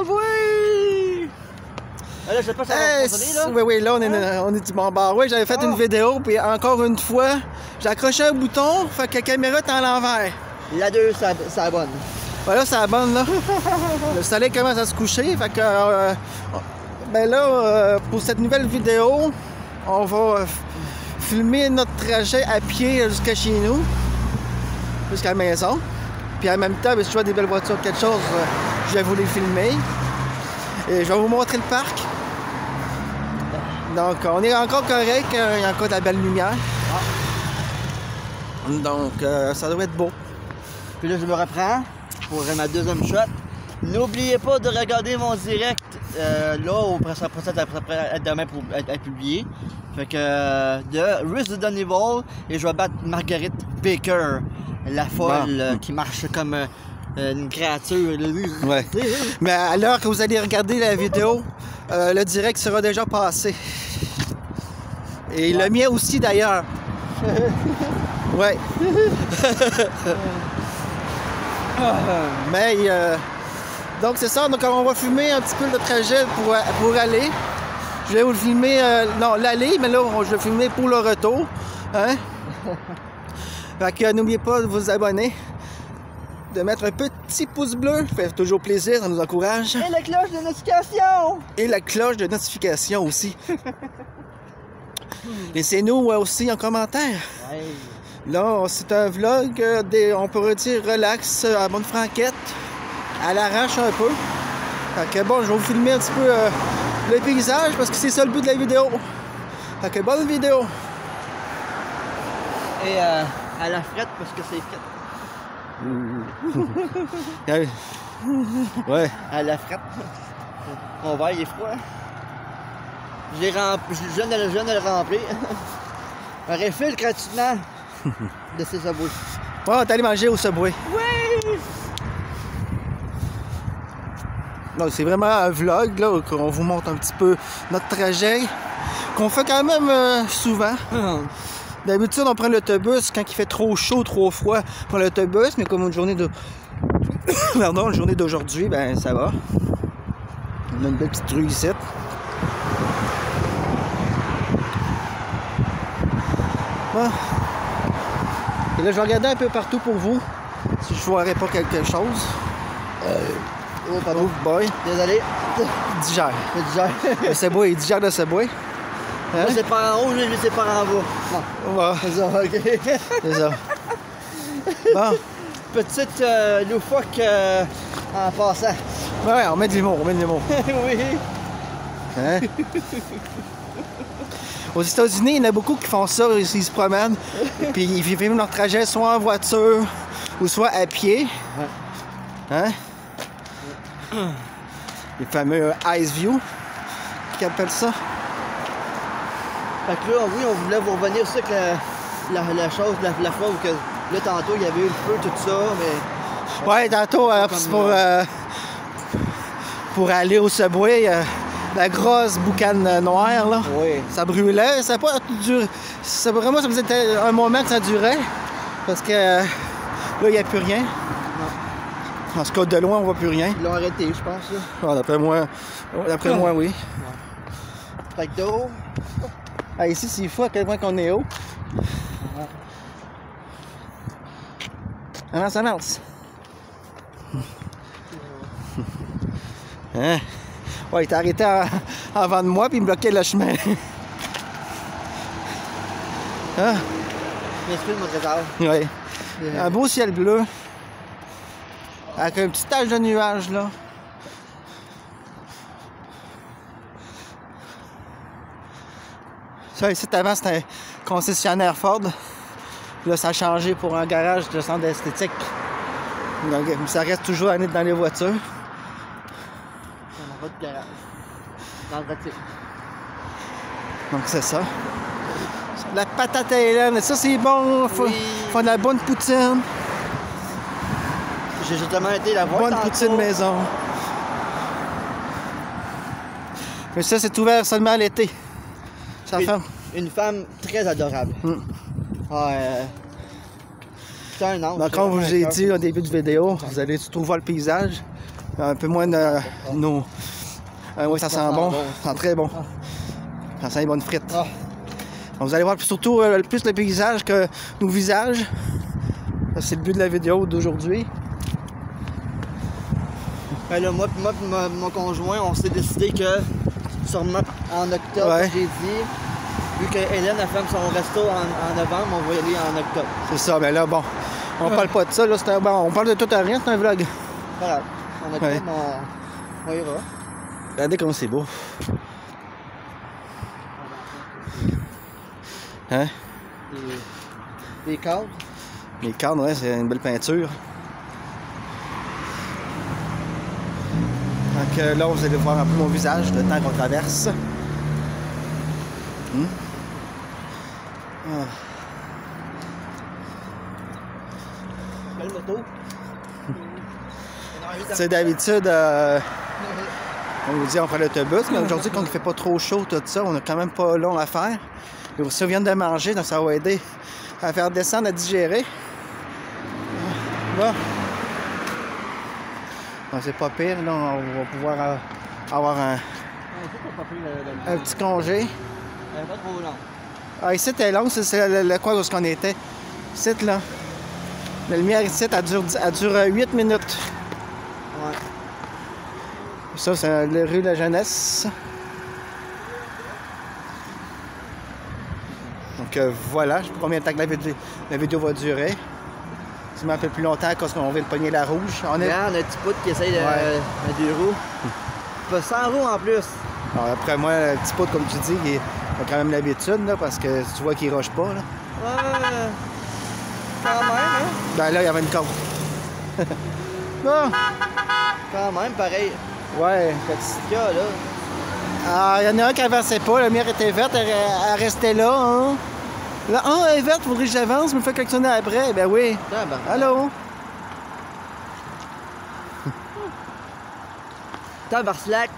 oui! Là, je sais pas si ça va fonctionner, là. Oui, là, on est du bon bord. Oui, j'avais fait une vidéo, puis encore une fois, j'ai accroché un bouton, fait que la caméra est à l'envers. La 2, ça bonne. Voilà, c'est la bonne, là. Le soleil commence à se coucher, fait que... ben là, pour cette nouvelle vidéo, on va filmer notre trajet à pied jusqu'à chez nous, jusqu'à la maison. Puis en même temps, si je vois des belles voitures, quelque chose, je vais vous les filmer. Et je vais vous montrer le parc. Donc, on est encore correct, il y a encore de la belle lumière. Donc, ça doit être beau. Puis là, je me reprends pour ma deuxième shot. N'oubliez pas de regarder mon direct là, après demain pour être publié. Fait que de Resident Evil, et je vais battre Marguerite Baker, la folle qui marche comme une créature. Ouais. Mais à l'heure que vous allez regarder la vidéo, le direct sera déjà passé. Et le mien aussi d'ailleurs. Ouais. Mais donc c'est ça, donc on va filmer un petit peu le trajet pour aller. Je vais vous le filmer, non l'aller, mais là je vais filmer pour le retour. Hein? Fait que n'oubliez pas de vous abonner, de mettre un petit pouce bleu, ça fait toujours plaisir, ça nous encourage. Et la cloche de notification! Et la cloche de notification aussi. Laissez-nous aussi en commentaire. Ouais. Là, c'est un vlog, on pourrait dire relax, à bonne franquette, à l'arrache un peu. Fait que bon, je vais vous filmer un petit peu le paysage parce que c'est ça le but de la vidéo. Fait que bonne vidéo. Et à la frette parce que c'est frette. Ouais. À la frette. Mon verre, il est froid. Je viens de le remplir. Un refill gratuitement de ces Subway. Oh, t'es allé manger au Subway. Oui! C'est vraiment un vlog, là, qu'on vous montre un petit peu notre trajet, qu'on fait quand même souvent. D'habitude, on prend l'autobus quand il fait trop chaud, trop froid, on prend l'autobus, mais comme une journée de... Pardon, une journée d'aujourd'hui, ben ça va. On a une belle petite rue ici. Bon. Et là, je vais regarder un peu partout pour vous, si je ne voirais pas quelque chose. Oh, pardon. Oh boy. Désolé. Digère. Je digère. Le Subway, il digère le Subway. Hein? Moi, c'est par en haut, lui, c'est par en bas. Non. Ouais. C'est ça, ok. C'est ça. Bon. Petite loufoque en passant. Ouais, on met de l'humour, Oui. Hein? Aux États-Unis, il y en a beaucoup qui font ça, ils se promènent, puis ils filment leur trajet soit en voiture ou soit à pied. Hein? Les fameux Ice View, qu'ils appellent ça. Fait que là, oui, on voulait vous revenir sur la chose, la fois où que, là, tantôt, il y avait eu le feu, tout ça, mais... Ouais, tantôt, pour aller au Subway, la grosse boucane noire, là, oui. Ça brûlait. Ça n'a pas duré. Vraiment, ça faisait un moment que ça durait. Parce que là, il n'y a plus rien. Non. En tout cas, de loin, on ne voit plus rien. Ils l'ont arrêté, je pense. Ah, d'après moi, oui. Ouais. Fait que d'eau. Ah, ici, c'est fou à quel point qu'on est haut. Avance, avance. Hein? Ouais, il était arrêté avant de moi puis il me bloquait le chemin. Hein? M'excuse mon trésor. Ouais. Un beau ciel bleu. Avec un petit tache de nuages là. Ça ici avant c'était un concessionnaire Ford. Là ça a changé pour un garage de centre esthétique. Donc ça reste toujours à être dans les voitures. On va de garage. Dans le voiture. Donc c'est ça. La patate à Hélène, ça c'est bon. Faut de la bonne poutine. J'ai justement été la voir. Bonne poutine maison. Mais ça c'est ouvert seulement l'été. Ça ferme. Une femme très adorable. C'est un ange. Donc, comme je vous ai dit au début de vidéo, vous allez tout voir le paysage. Un peu moins de nos... oui, ça sent bon. Ça sent très bon. Ça sent les bonnes frites. Ah. Donc, vous allez voir surtout plus le paysage que nos visages. C'est le but de la vidéo d'aujourd'hui. Ben là, moi et mon conjoint, on s'est décidé que sûrement en octobre, Ouais. j'ai dit, vu que Hélène a ferme son resto en novembre, on va y aller en octobre. C'est ça, mais là, bon, on parle pas de ça. Là, bon, on parle de tout à rien, c'est un vlog. Voilà. En octobre, Ouais. on ira. Regardez comme c'est beau. Hein? Des cadres. Les cadres, ouais, c'est une belle peinture. Donc là, vous allez voir un peu mon visage, le temps qu'on traverse. Ah. Belle moto. C'est d'habitude, on vous dit on prend l'autobus, mais aujourd'hui, quand il fait pas trop chaud, tout ça, on a quand même pas long à faire. Et aussi, on vient de manger, donc ça va aider à faire descendre, à digérer. Bon. Donc, c'est pas pire, là, on va pouvoir avoir un petit congé. Pas trop long. Ah, ici, c'était long, c'est le coin où on était. Ici, là. La lumière ici, elle dure 8 minutes. Ouais. Ça, c'est la rue de la Jeunesse. Donc voilà, je ne sais pas combien de temps que la vidéo va durer. Ça m'a fait plus longtemps parce qu'on vient de pogner la rouge. On est... Regarde, le petit pote qui essaye de deux roues. Pas 100 roues en plus. Alors, après moi, le petit pote, comme tu dis, il a quand même l'habitude, là, parce que tu vois qu'il roche pas. Là. Ouais. Quand même, hein? Ben là, il y avait une corde. Bon. Quand même, pareil. Ouais. Petit gars, là. Ah, il y en a un qui avançait pas, la lumière était verte, elle restait là, hein. Là, oh, elle est verte, faudrait que j'avance, me fait klaxonner après. Ben oui. Allô? Tabarnak.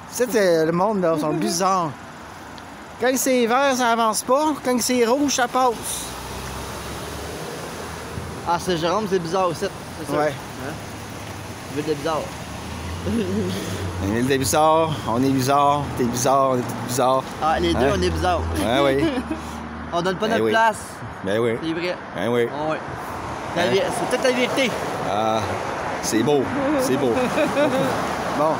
C'est le monde, là, ils sont bizarres. Quand c'est vert, ça avance pas. Quand c'est rouge, ça passe. Ah, c'est Jérôme, c'est bizarre aussi. C'est ça. Ouais. Hein? Ville de bizarre. Une île des bizarres, on est bizarre, t'es bizarre, on est tous bizarres. Ah, les deux, Hein? on est bizarres. Ouais, oui. On donne pas Ben notre oui. place. Ben oui. C'est vrai. Ben oui. Ah ouais. Hein? C'est peut-être la vérité. Ah, c'est beau, c'est beau. Bon.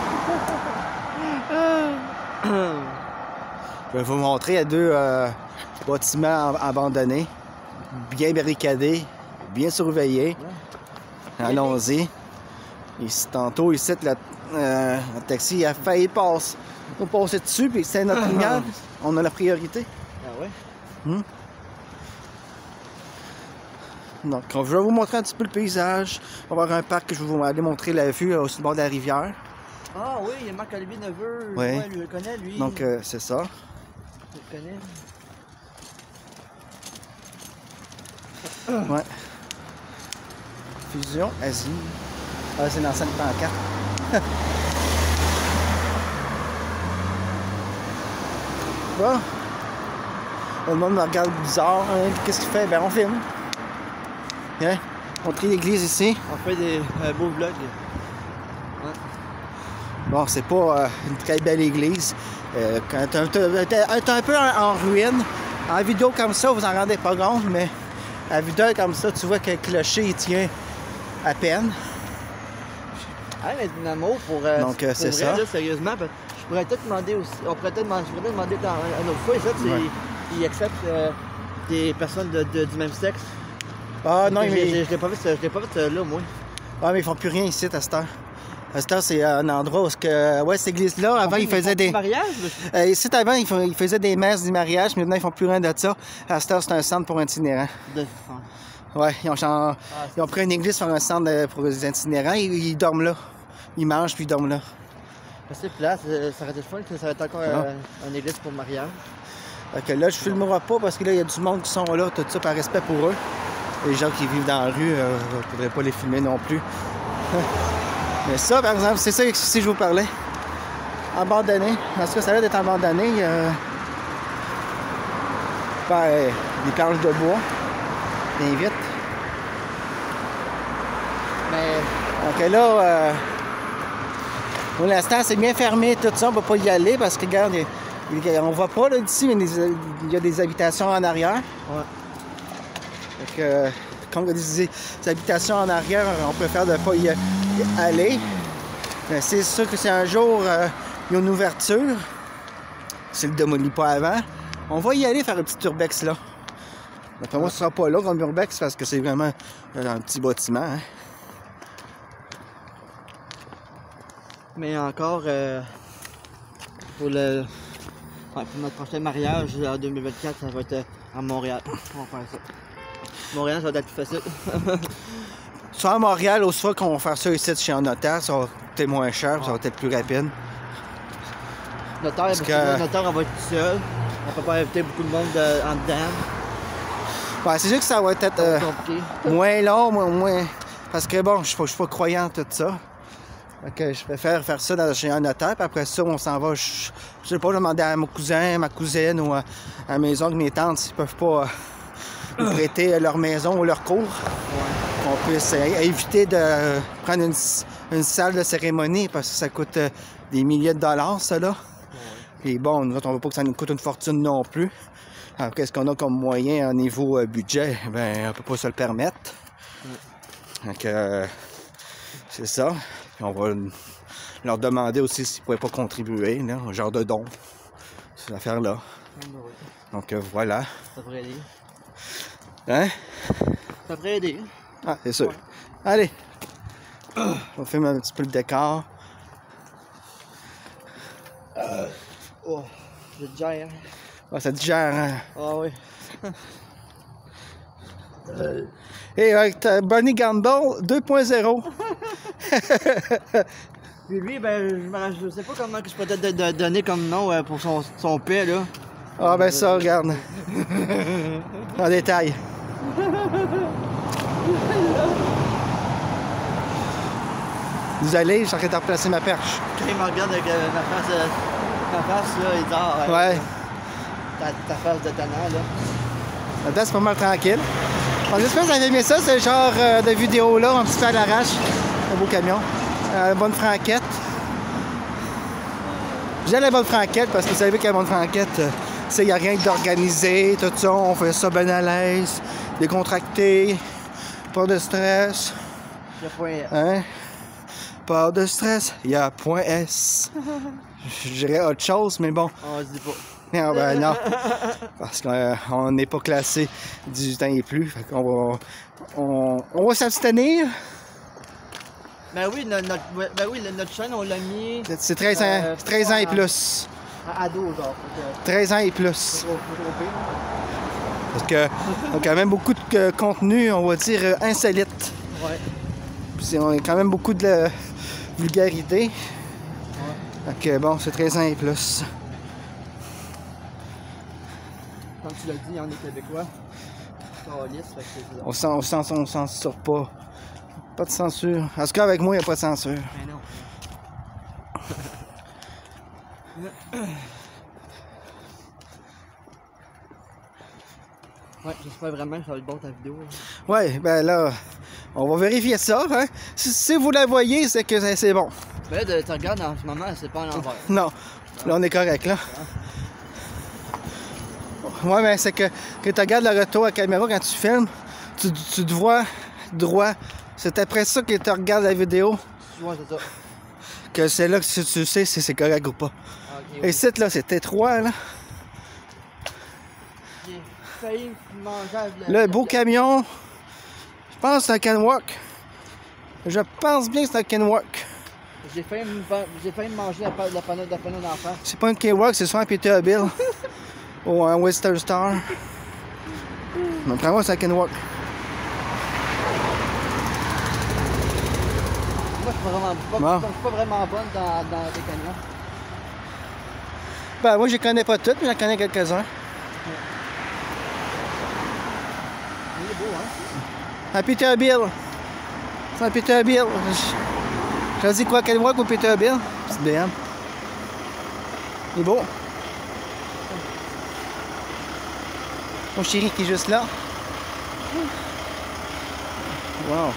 Je vais vous montrer, il y a deux bâtiments abandonnés, bien barricadés, bien surveillés. Allons-y. Ici, tantôt, ici, le taxi a failli passer. On passait dessus, puis c'est notre lumière. On a la priorité. Ah ouais? Donc, je vais vous montrer un petit peu le paysage. On va avoir un parc que je vais vous aller montrer la vue au bord de la rivière. Ah oui, il y a Marc-Olivier Neveu. Ouais. Ouais, lui, je le connais, lui. Donc, c'est ça. Je le connais. Ouais. Fusion Asie. Ah, c'est dans cette pancarte. Bon. Là, le monde me regarde bizarre. Hein. Qu'est-ce qu'il fait? Ben, on filme. Hein? On trie l'église ici. On fait des beaux vlogs. Bon, c'est pas une très belle église. Quand elle est un peu en ruine. En vidéo comme ça, vous en rendez pas compte, mais à vidéo comme ça, tu vois que le clocher, il tient à peine. Ah, mais Dynamo, pour Donc, c'est vrai, ça. là, sérieusement, je pourrais peut-être demander aussi. On pourrait peut-être demander une autre fois, et ça, Ouais. ils acceptent des personnes du même sexe. Ah non, je mais... l'ai pas fait là, moi. Ah, mais ils font plus rien ici, à cette heure. À cette heure, c'est un endroit où... Ouais, cette église-là, avant, ils faisaient des... mariage? Ici, avant, ils faisaient des messes, des mariages, mais maintenant, ils font plus rien de ça. À cette heure, c'est un centre pour itinérants. Ouais, ils ont pris une église pour un centre pour les itinérants. Ils dorment là. Ils mangent, puis ils dorment là. C'est place, ça aurait été fun que ça va être encore une église pour mariage. Fait que là, je filmerai pas parce que là, il y a du monde qui sont là, tout ça, par respect pour eux. Les gens qui vivent dans la rue, je ne voudrais pas les filmer non plus. Mais ça, par exemple, c'est ça que je vous parlais. Abandonné. En tout cas, ça a l'air d'être abandonné. Des planches de bois. Bien vite. Mais Donc là, Pour l'instant, c'est bien fermé, tout ça. On ne peut pas y aller parce que, regarde, on voit pas là d'ici, mais il y a des habitations en arrière. Ouais. Fait que, quand il y a des habitations en arrière, on préfère ne pas y aller. Mais c'est sûr que si un jour il y a une ouverture, si le démolit pas avant, on va y aller faire un petit urbex là. D'après moi, ce sera pas là comme urbex parce que c'est vraiment un petit bâtiment. Hein. Mais encore, pour notre prochain mariage en 2024, ça va être à Montréal. On va faire ça. Montréal, ça va être plus facile. Soit à Montréal, ou soit qu'on va faire ça ici chez un notaire, ça va coûter moins cher, ça va être plus rapide. Le notaire, on va être tout seul. On peut pas inviter beaucoup de monde en dedans. Ouais, c'est sûr que ça va être moins long, moins. Parce que bon, je suis pas croyant en tout ça. Fait que je préfère faire ça chez un notaire, puis après ça, on s'en va. Je sais pas, je vais demander à mon cousin, ma cousine ou à mes oncles, mes tantes s'ils peuvent pas nous prêter leur maison ou leur cour. Ouais. On puisse éviter de prendre une salle de cérémonie parce que ça coûte des milliers de dollars, ça là. Ouais. Et bon, nous autres, on veut pas que ça nous coûte une fortune non plus. Alors, qu'est-ce qu'on a comme moyen au niveau budget? Ben, on peut pas se le permettre. Ouais. Donc, c'est ça. Puis on va leur demander aussi s'ils pouvaient pas contribuer, là, un genre de don. Cette affaire-là. Donc, voilà. Ça devrait aider. Hein? Ça devrait aider. Ah, c'est sûr. Ouais. Allez. On va faire un petit peu le décor. Oh, je digère. Ah, ça digère, hein? Ah oui. Et avec Bernie Gamble 2.0. Puis lui, ben, je sais pas comment que je peux te donner comme nom pour son paix, là. Ah, ben ça, regarde. En détail. Désolé, je suis en train de replacer ma perche. Quand il me regarde avec ma face, là, il dort. Ouais. Ta face de tannant, là. Là-dedans, c'est pas mal tranquille. Bon, j'espère que vous avez aimé ça, ce genre de vidéo-là, un petit peu à l'arrache. Un beau camion. Bonne franquette. J'aime la bonne franquette parce que vous savez qu'à la bonne franquette, il n'y a rien d'organisé, tout ça, on fait ça bien à l'aise, décontracté, pas de stress. Il y a point S. Hein? Pas de stress, il y a point S. Je dirais autre chose, mais bon. On se dit pas. Non, ben non. Parce qu'on n'est pas classé 18 ans et plus. Fait qu'on va s'abstenir. Ben oui, notre chaîne, on l'a mis. C'est 13 ans et plus. À ado, genre. 13 ans et plus. Parce que on a quand même beaucoup de contenu, on va dire, insolite. Ouais. Puis on a quand même beaucoup de vulgarité. Ouais. Donc bon, c'est 13 ans et plus. Comme tu l'as dit, on est québécois. On censure pas. Pas de censure. En tout cas, avec moi, il n'y a pas de censure. Mais non. Ouais, j'espère vraiment que ça va être bon ta vidéo. Ouais, ben là, on va vérifier ça. Hein? Si vous la voyez, c'est que c'est bon. Ben là, tu regardes en ce moment, c'est pas en l'envers. Non, là, on est correct, là. Ouais, mais c'est que tu regardes le retour à la caméra quand tu filmes, tu te vois droit. C'est après ça que tu regardes la vidéo. Ouais, c'est ça. Que c'est là que tu sais si c'est correct ou pas. Okay, oui. Et cette là, c'est étroit, là. J'ai failli manger le beau camion. Je pense que c'est un Kenworth. Je pense bien que c'est un Kenworth. J'ai failli me manger la panneau d'en face. C'est pas un Kenworth, c'est soit un Peterbilt. Ou un Western Star. Mais après moi, c'est un Kenworth. Moi, je suis pas vraiment bonne dans les camions. Ben, moi, je les connais pas toutes, mais j'en connais quelques-uns. Il est beau, hein? Un Peterbilt. C'est un Peterbilt. J'ai dit quoi, Kenworth ou Peterbilt? C'est BM. Il est beau. Mon chéri qui est juste là. Wow.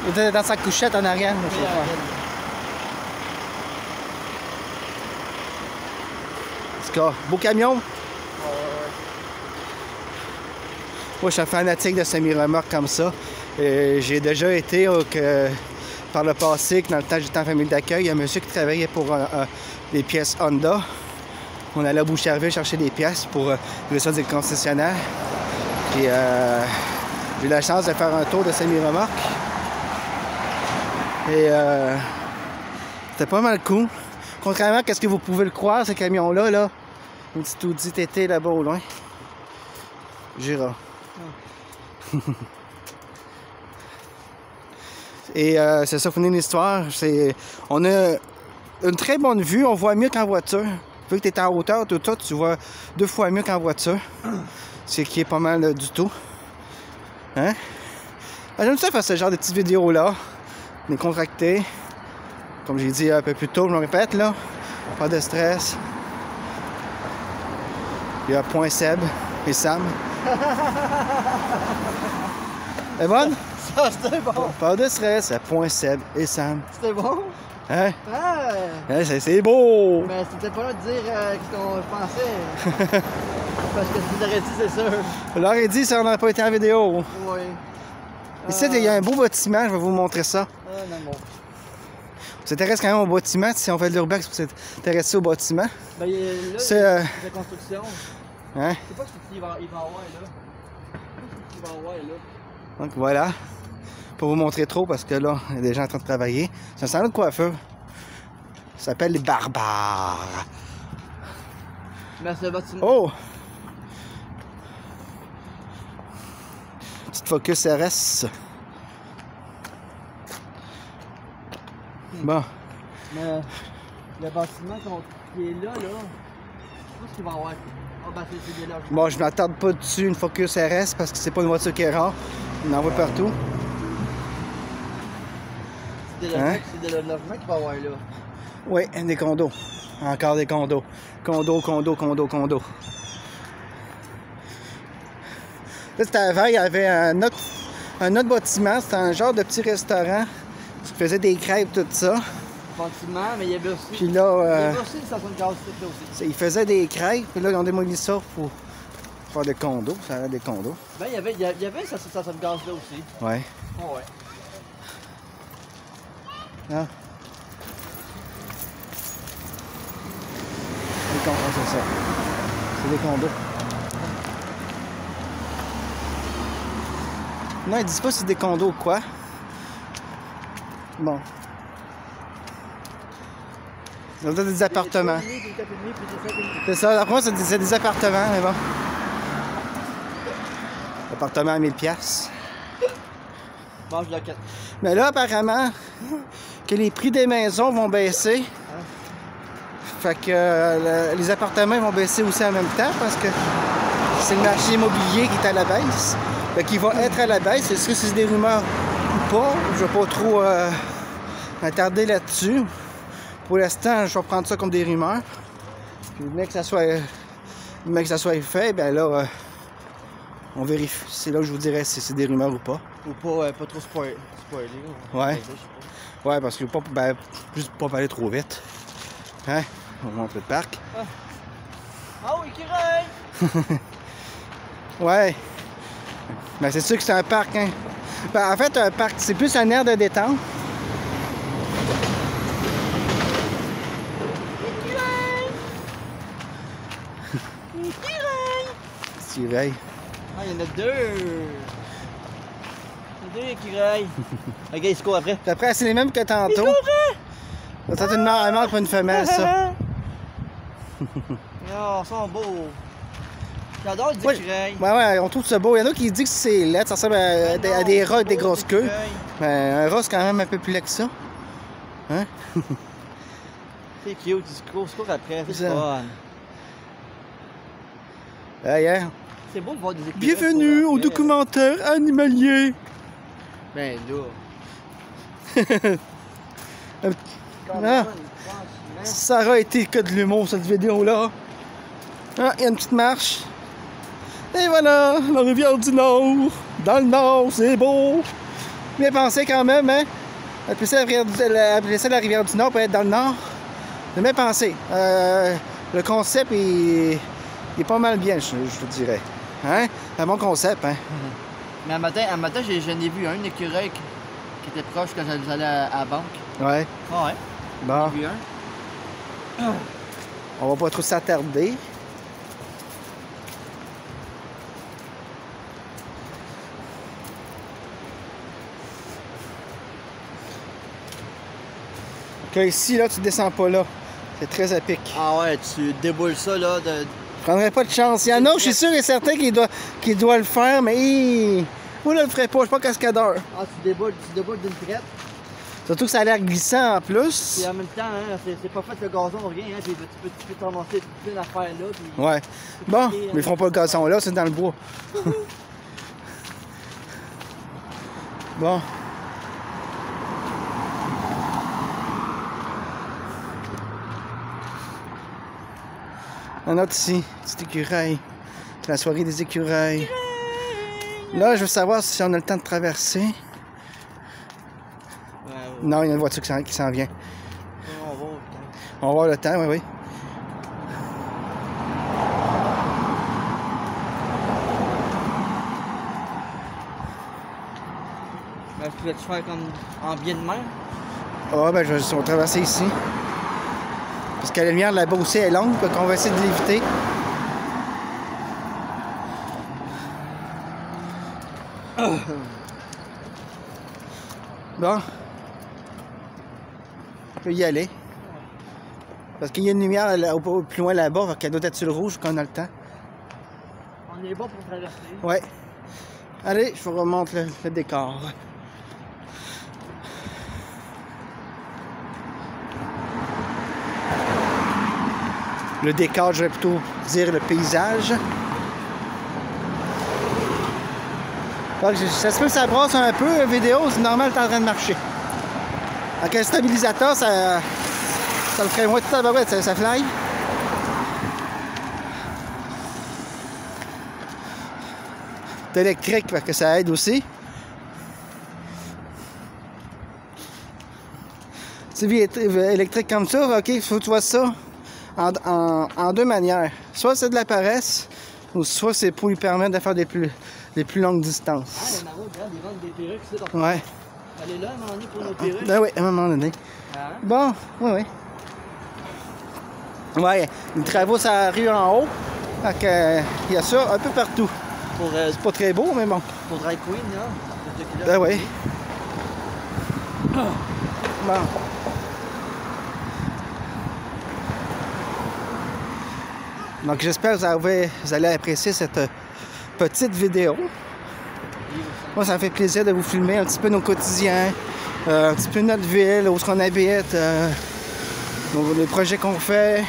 Il était dans sa couchette en arrière, le chauffeur. En tout cas, beau camion. Moi, je suis un fanatique de semi-remorques comme ça. J'ai déjà été par le passé, dans le temps j'étais en famille d'accueil, il y a un monsieur qui travaillait pour des pièces Honda. On allait à Boucherville chercher des pièces pour les choses des concessionnaires. Et j'ai eu la chance de faire un tour de semi-remorque. Et c'était pas mal cool. Contrairement à ce que vous pouvez le croire, ce camion-là, là, une petite Audi TT là-bas au loin. Gira. Et c'est ça, finir l'histoire. On a une très bonne vue, on voit mieux qu'en voiture. Vu que tu es en hauteur, tout ça, tu vois 2 fois mieux qu'en voiture. Ce qui est pas mal du tout. Hein? J'aime ça faire ce genre de petites vidéos-là. Décontractées. Comme j'ai dit un peu plus tôt, je me répète là. Pas de stress. Il y a Point Seb et Sam. C'est bon? Ça, c'était bon. Pas de stress, c'est Point Seb et Sam. C'était bon? Hein? Ah! Hein, c'est beau! Mais c'était pas là de dire ce qu'on pensait. Parce que tu l'aurais dit, c'est sûr. Je l'aurais dit, ça n'aurait pas été en vidéo. Oui. Ici, il y a un beau bâtiment, je vais vous montrer ça. Ah, non, bon. On s'intéresse quand même au bâtiment, si on fait de l'urbex pour s'intéresser au bâtiment. Ben, là, c'est la construction. Hein? Je sais pas ce qu'il va avoir là. Je sais pas ce qu'il va avoir là. Donc voilà. Pas vous montrer trop parce que là, il y a des gens en train de travailler. C'est un salon de coiffeur. Ça s'appelle les Barbares. Mais ce bâtiment. Oh! Petite Focus RS. Bon. Mais le bâtiment qui est là, je sais pas ce qu'il va avoir. Ah, ben c'est des logements. Bon, je m'attarde pas dessus une Focus RS parce que c'est pas une voiture qui est rare. On en voit partout. C'est des logements, c'est des logements qu'il va avoir là. Oui, des condos. Encore des condos. Condos. Là, c'était avant, il y avait un autre bâtiment. C'était un genre de petit restaurant qui faisait des crêpes, tout ça. Bâtiment, mais il y avait aussi. Puis là, il y avait aussi une station de gaz là aussi. ils faisaient des crêpes, puis là, ils ont démoli ça pour faire des condos. Ça a des condos. Ben, il y avait une station de gaz là aussi. Ouais. Oh, ouais. Ah. Des condos, c'est ça. C'est des condos. Non, ils disent pas si c'est des condos ou quoi. Bon. Ils ont des appartements. C'est ça, après moi, c'est des appartements, mais bon. Appartement à 1000$. Mange la quête. Mais là, apparemment, que les prix des maisons vont baisser. Fait que les appartements vont baisser aussi en même temps parce que c'est le marché immobilier qui est à la baisse. Fait qu'il va être à la baisse. Est-ce que c'est des rumeurs ou pas? Je vais pas trop m'attarder là-dessus. Pour l'instant, je vais prendre ça comme des rumeurs. Puis le mec que ça soit fait, ben là, on vérifie. C'est là que je vous dirais si c'est des rumeurs ou pas. Ou pas trop spoiler. Ouais. Ouais, parce que juste pas aller trop vite. Hein? On montre le parc. Ah oui, qui règne! Ouais. Ben c'est sûr que c'est un parc, hein. Ben, en fait, un parc, c'est plus un aire de détente. Écureuil. Ah, il y en a deux! Il y a deux écureuils. Ok, il se court après. Puis après, c'est les mêmes que tantôt. C'est une mâle pour une femelle, ça. Oh, ils sont beaux. J'adore les écureuils. Ouais, on trouve ça beau. Il y en a qui disent que c'est laid, ça ressemble à des rats avec des grosses queues. Mais un rat, c'est quand même un peu plus laid que ça. Hein? C'est cute, il se court après, c'est fun. Hier. C'est beau de voir des écureuils. Bienvenue au documentaire animalier. Ben là. Ah. Sarah a été que de l'humour cette vidéo-là. Ah, il y a une petite marche. Et voilà, la rivière du Nord. Dans le Nord, c'est beau. Bien pensé quand même, hein? Appeler ça la rivière du Nord pour être dans le Nord. C'est bien pensé. Le concept est pas mal bien, je vous dirais. Hein? Un bon concept, hein? Mais un matin j'en ai vu un écureuil qui était proche quand j'allais à la banque. Ouais. Ah ouais. Bon. J'ai vu un. On va pas trop s'attarder. Ok, ici, là, tu descends pas là. C'est très à pic. Ah ouais, tu déboules ça là de. Je prendrais pas de chance. Il y en a, je suis sûr et certain qu'il doit le faire, mais moi, je le ferais pas. Je suis pas cascadeur. Ah, tu déboules d'une traite. Surtout que ça a l'air glissant en plus. Et en même temps, hein, c'est pas fait le gazon ou rien. Hein, tu peux te ramasser plein d'affaires là. Puis... Ouais. Bon, mais ils feront pas le gazon là, c'est dans le bois. Bon. Un autre ici, petit écureuil. C'est la soirée des écureuils. Là, je veux savoir si on a le temps de traverser. Non, il y a une voiture qui s'en vient. On va voir le temps, oui, oui. Ben, tu vas-tu faire comme en bien de mer? Ah, ben, on va traverser ici. Parce que la lumière là-bas aussi est longue, donc on va essayer de l'éviter. Bon. On peut y aller. Parce qu'il y a une lumière là, plus loin là-bas, donc elle doit être sur le rouge quand on a le temps. On est bon pour traverser. Ouais. Allez, je vous remonte le décor. Le décor, je vais plutôt dire le paysage. Donc, ça se peut que ça brasse un peu, la vidéo, c'est normal, t'es en train de marcher. Avec un stabilisateur, ça le ferait moins tout à l'heure, ça fly. C'est électrique parce que ça aide aussi. C'est électrique comme ça, ok, il faut que tu vois ça en deux manières. Soit c'est de la paresse, ou soit c'est pour lui permettre de faire des plus longues distances. Ah, il y en a regarde, ils vendent des perruques, c'est donc. Ouais. Elle est là, à un moment donné, pour nos perruques. Ben oui, à un moment donné. Ah. Bon, oui, oui. Ouais, les travaux sur la rue en haut. Fait que, il y a ça un peu partout. C'est pas très beau, mais bon. Pour Drag Queen, là. Ben oui. Bon. Donc j'espère que vous allez apprécier cette petite vidéo. Moi, ça me fait plaisir de vous filmer un petit peu nos quotidiens, un petit peu notre ville, où on habite, les projets qu'on fait.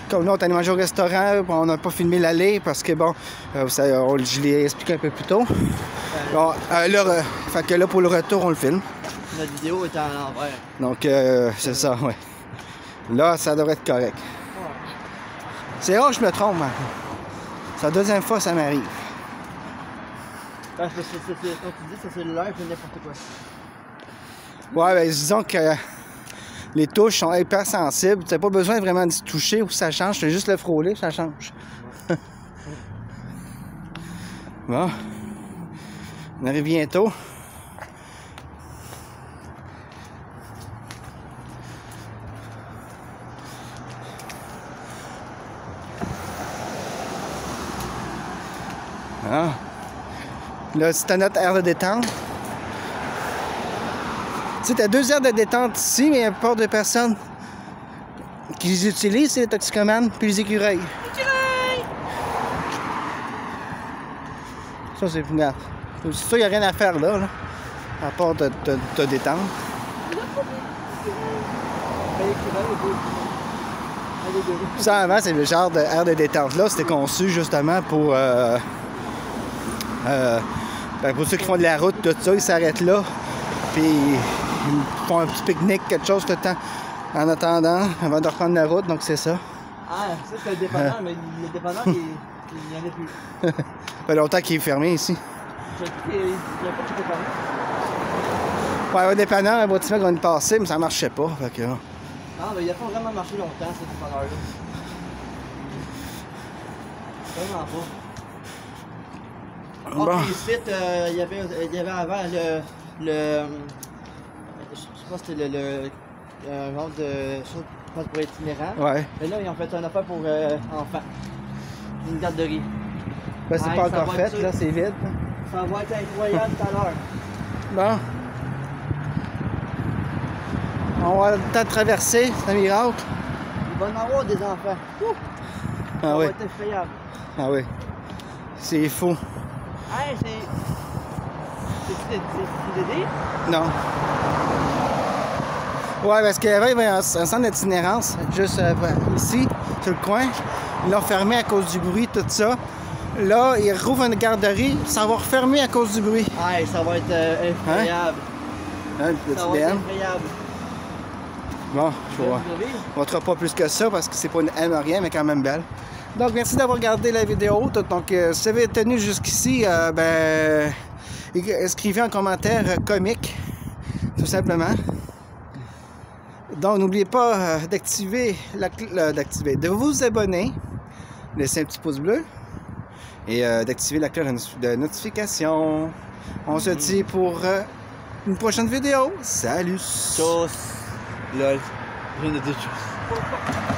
Comme là, on est allé manger au restaurant, on n'a pas filmé l'aller parce que bon, je l'ai expliqué un peu plus tôt. Bon, fait que là, pour le retour, on le filme. Notre vidéo est à l'envers. Donc, c'est ça, ouais. Là, ça devrait être correct. C'est rare que je me trompe, hein. C'est la deuxième fois que ça m'arrive. Quand tu dis c'est cellulaire, c'est n'importe quoi. Ouais, ben disons que les touches sont hyper sensibles. Tu n'as pas besoin vraiment de se toucher ou ça change. C'est juste le frôler, ça change. Bon. On arrive bientôt. Ah. Là, c'est notre aire de détente. Tu sais, t'as 2 aires de détente ici, mais il y a pas de personnes qui les utilisent, c'est les toxicomanes puis les écureuils. Écureuils! Ça, c'est final. Ça, il n'y a rien à faire là, à part de te détendre. Ça, avant, c'est le genre d'aire de détente. Là, c'était conçu justement pour ceux qui font de la route, tout ça, ils s'arrêtent là, puis ils font un petit pique-nique, quelque chose tout le temps, en attendant, avant de reprendre la route, donc c'est ça. Ah, ça c'est le dépanneur, mais le dépanneur, il n'y en a plus. Ça fait longtemps qu'il est fermé ici. Je sais pas qu'il est fermé. Ouais, au dépanneur, un bâtiment qu'on est passé, mais ça marchait pas. Fait que... Ah, mais il a pas vraiment marché longtemps, ce dépanneur-là. Vraiment pas. Bon. Ok, ici, il y avait avant je sais pas si c'était le genre de chose pour itinérant. Ouais. Mais là, ils ont fait un affaire pour enfants. Une garderie. Ben, c'est Ouais, pas ça encore va être fait, ça. là, c'est vide. Ça va être incroyable tout à l'heure. Bon. On va le temps de traverser, c'est un miracle. Il va en avoir des enfants. Ouh! Ah Ça oui. va être effrayable. Ah oui. C'est fou. Hey, c'est Dédé? Non. Ouais, parce qu'il y avait un centre d'itinérance juste ici, sur le coin. Ils l'ont fermé à cause du bruit, tout ça. Là, ils rouvrent une garderie, ça va refermer à cause du bruit. Hey, ça va être effrayable. Hein, le Ça petit va être DM. effrayable. Bon, je vois. Vous avez? On ne montrera pas plus que ça parce que c'est pas une M rien, mais quand même belle. Donc, merci d'avoir regardé la vidéo. Donc, si vous avez tenu jusqu'ici, ben, écrivez un commentaire comique, tout simplement. Donc, n'oubliez pas d'activer de vous abonner, laisser un petit pouce bleu et d'activer la cloche de notification. On se dit pour une prochaine vidéo. Salut! Tchuss. Lol. Je viens de dire tchuss.